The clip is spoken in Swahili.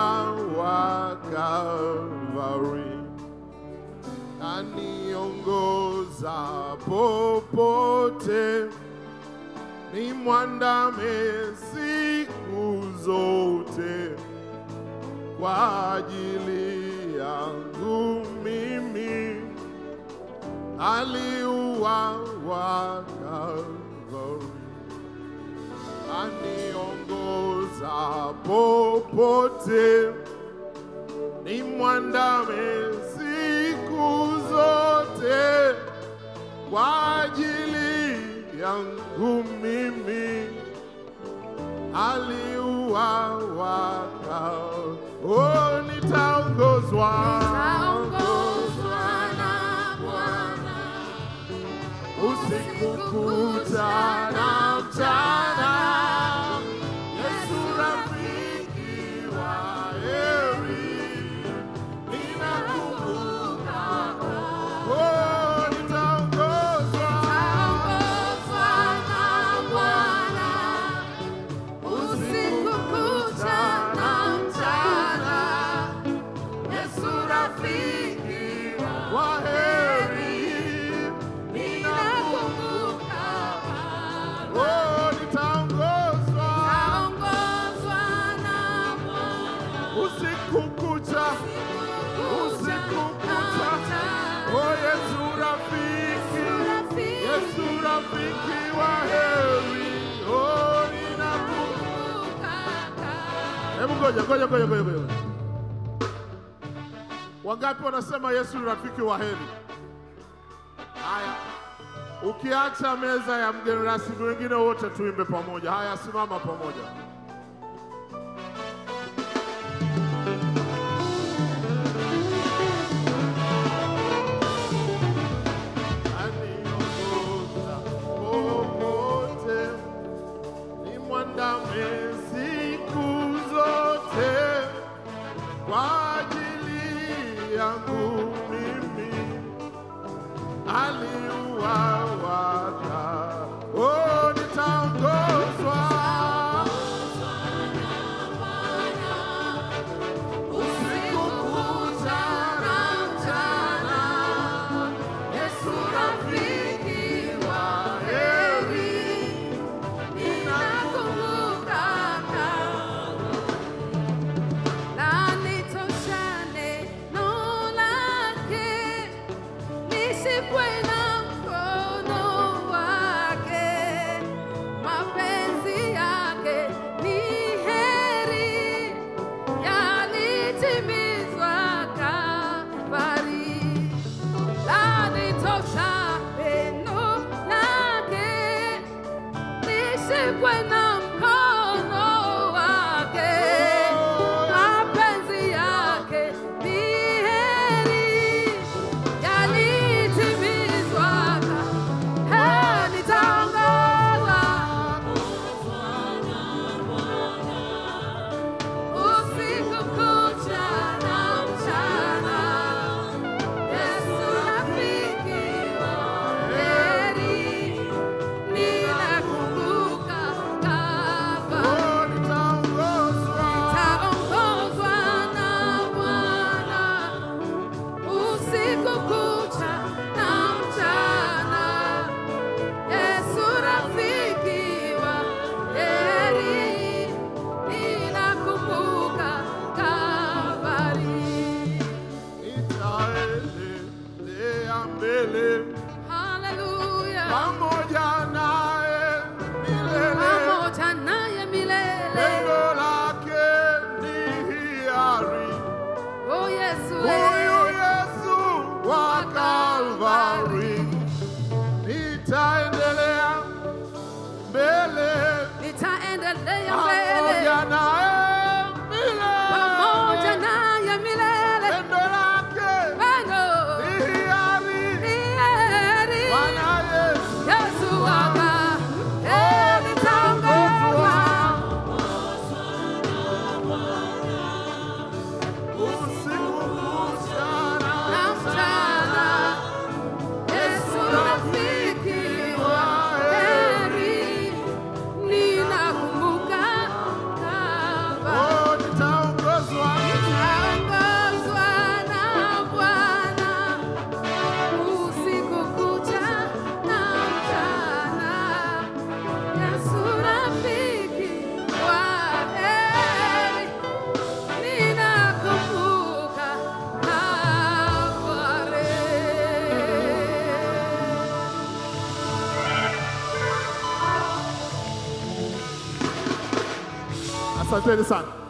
wa Kalvari, aniongoza popote, ni mwandame siku zote, kwa ajili yangu mimi aliuawa Kalvari, aniongoza popote, ni mwandame siku zote, kwa ajili yangu mimi aliuawa Kalvari. Oh, nitaongozwa na Bwana usiku kucha na mchana. Yesu rafiki wa heri, ninakumbuka. Oh, nitaongozwa na Bwana usiku kucha na mchana. Yesu rafiki wa heri, ninakumbuka. oh, nitaongozwa na Bwana usiku kucha, usiku kucha. Oh, Yesu rafiki, Yesu rafiki wa heri, oh, ninakumbuka. Hebu ngoja. Wangapi wanasema Yesu ni rafiki wa heri? Haya, ukiacha meza ya mgeni rasmi, wengine wote tuimbe pamoja. Haya, simama pamoja. Aniongoza popote, ni mwandame siku zote, kwa ajili yangu mimi aliuawa. Oh, nitaongozwa Asanteni sana.